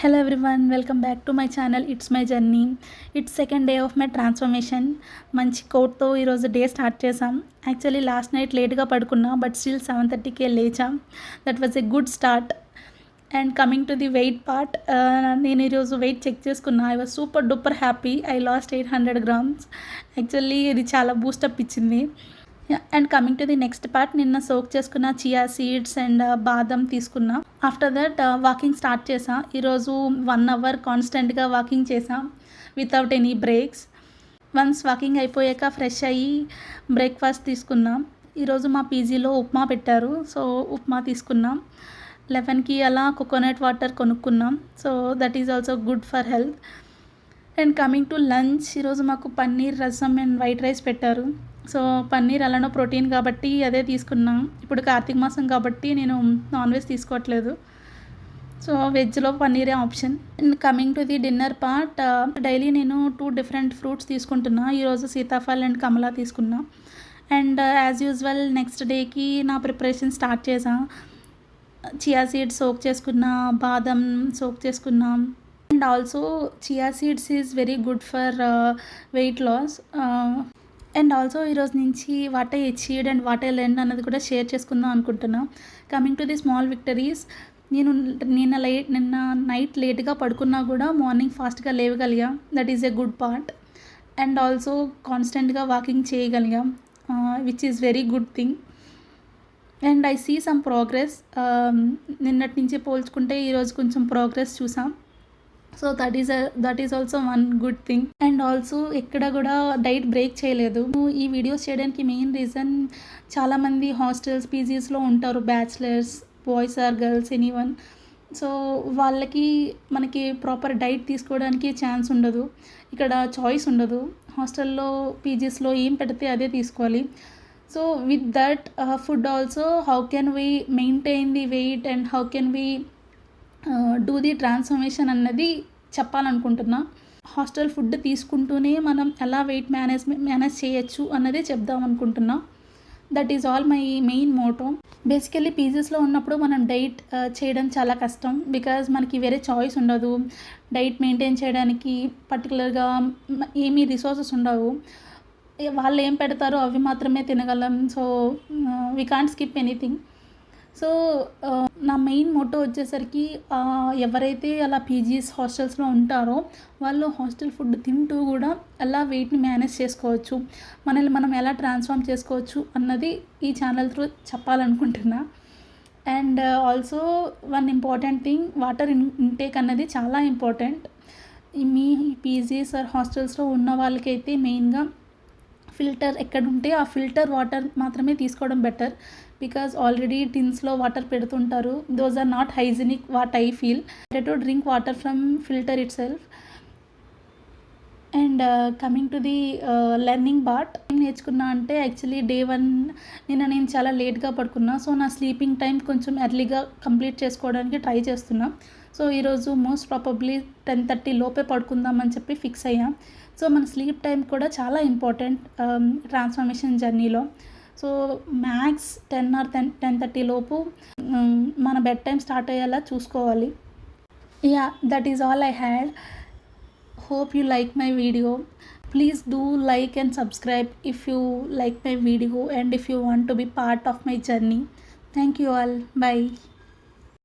Hello everyone, welcome back to my channel. It's my journey. It's second day of my transformation. మంచి కోట్తో ఈరోజు day start చేసాం. Actually last night లేట్గా పడుకున్నా but still 7:30కే లేచాం. That was a good start. And coming to the weight part, నేను ఈరోజు వెయిట్ చెక్ చేసుకున్నా. I was super duper happy. I lost 800 grams. Actually ఇది చాలా బూస్టప్ ఇచ్చింది. And coming to the next part, నిన్న soak చేసుకున్న చియా సీడ్స్ అండ్ బాదం తీసుకున్నా. ఆఫ్టర్ దట్ వాకింగ్ స్టార్ట్ చేసా. ఈరోజు 1 hour కాన్స్టెంట్గా వాకింగ్ చేసా without any breaks. Once walking అయిపోయాక ఫ్రెష్ అయ్యి బ్రేక్ఫాస్ట్ తీసుకున్నాం. ఈరోజు మా పీజీలో ఉప్మా పెట్టారు, సో ఉప్మా తీసుకున్నాం. 11కి అలా కోకోనట్ వాటర్ కొనుక్కున్నాం. So that is also good for health. And coming to lunch, ఈరోజు మాకు పన్నీర్ రసం అండ్ వైట్ రైస్ పెట్టారు. సో పన్నీర్ అలానో ప్రోటీన్ కాబట్టి అదే తీసుకున్నాం. ఇప్పుడు కార్తీక మాసం కాబట్టి నేను నాన్ వెజ్ తీసుకోవట్లేదు, సో వెజ్లో పన్నీరే option. And coming to the dinner part, daily నేను 2 different ఫ్రూట్స్ తీసుకుంటున్నా. ఈరోజు సీతాఫల్ అండ్ కమలా తీసుకున్నా. అండ్ యాజ్ యూజువల్ నెక్స్ట్ డేకి నా ప్రిపరేషన్ స్టార్ట్ చేసా. చియా సీడ్స్ సోక్ చేసుకున్నా, బాదం సోక్ చేసుకున్నాం. And also chia seeds is very good for weight loss. And also ఈరోజు నుంచి what I achieved and what I learn అన్నది కూడా షేర్ చేసుకుందాం అనుకుంటున్నా. Coming to the small victories, నేను నిన్న నైట్ లేట్గా పడుకున్నా కూడా మార్నింగ్ ఫాస్ట్గా లేవగలిగా. That is a good part. And also కాన్స్టెంట్గా వాకింగ్ చేయగలిగాం, which is very good thing. And I see some progress. నిన్నటి నుంచి పోల్చుకుంటే ఈరోజు కొంచెం ప్రోగ్రెస్ చూసాం. So that is also one good thing. And also ఎక్కడ కూడా డైట్ బ్రేక్ చేయలేదు. ఈ వీడియోస్ చేయడానికి మెయిన్ రీజన్, చాలామంది హాస్టల్స్ పీజీస్లో ఉంటారు, bachelors, boys or girls, anyone. So వాళ్ళకి మనకి ప్రాపర్ డైట్ తీసుకోవడానికి ఛాన్స్ ఉండదు, ఇక్కడ చాయిస్ ఉండదు. హాస్టల్లో పీజీస్లో ఏం పెడితే అదే తీసుకోవాలి. So with that food also, how can we maintain the weight and how can we do the transformation అన్నది చెప్పాలనుకుంటున్నా. హాస్టల్ ఫుడ్ తీసుకుంటూనే మనం ఎలా వెయిట్ మేనేజ్ చేయొచ్చు అన్నదే చెప్దాం అనుకుంటున్నా. That is all my main motto. Basically పీజీస్లో ఉన్నప్పుడు మనం డైట్ చేయడం చాలా కష్టం, బికాజ్ మనకి వేరే చాయిస్ ఉండదు. డైట్ మెయింటైన్ చేయడానికి పర్టికులర్గా ఏమీ రిసోర్సెస్ ఉండవు. వాళ్ళు ఏం పెడతారో అవి మాత్రమే తినగలం. So we can't skip anything. So నా మెయిన్ మోటో వచ్చేసరికి, ఎవరైతే అలా పీజీస్ హాస్టల్స్లో ఉంటారో వాళ్ళు హాస్టల్ ఫుడ్ తింటూ కూడా ఎలా వెయిట్ని మేనేజ్ చేసుకోవచ్చు, మనల్ని మనం ఎలా ట్రాన్స్ఫార్మ్ చేసుకోవచ్చు అన్నది ఈ ఛానల్ త్రూ చెప్పాలనుకుంటున్నా. And also one important thing, water intake అన్నది చాలా ఇంపార్టెంట్. మీ పీజీస్ ఆర్ హాస్టల్స్లో ఉన్న వాళ్ళకైతే మెయిన్గా ఫిల్టర్ ఎక్కడుంటే ఆ ఫిల్టర్ వాటర్ మాత్రమే తీసుకోవడం బెటర్, బికాజ్ ఆల్రెడీ టిన్స్లో వాటర్ పెడుతుంటారు. Those are not hygienic what I feel. Better to drink water from filter itself. And coming to the learning part, ఏం నేర్చుకున్నా అంటే యాక్చువల్లీ డే 1 నిన్న నేను చాలా లేట్గా పడుకున్నా. సో నా స్లీపింగ్ టైం కొంచెం ఎర్లీగా కంప్లీట్ చేసుకోవడానికి ట్రై చేస్తున్నా. సో ఈరోజు మోస్ట్ ప్రాబబ్లీ 10:30 లోపే పడుకుందామని చెప్పి ఫిక్స్ అయ్యాం. సో మన స్లీప్ టైం కూడా చాలా ఇంపార్టెంట్ ట్రాన్స్ఫర్మేషన్ జర్నీలో. సో మ్యాక్స్ 10 or 10:30 లోపు మన బెడ్ టైం స్టార్ట్ అయ్యేలా చూసుకోవాలి. Yeah, that is all I had. Hope you like my video. Please do like and subscribe if you like my video and if you want to be part of my journey. Thank you all. Bye.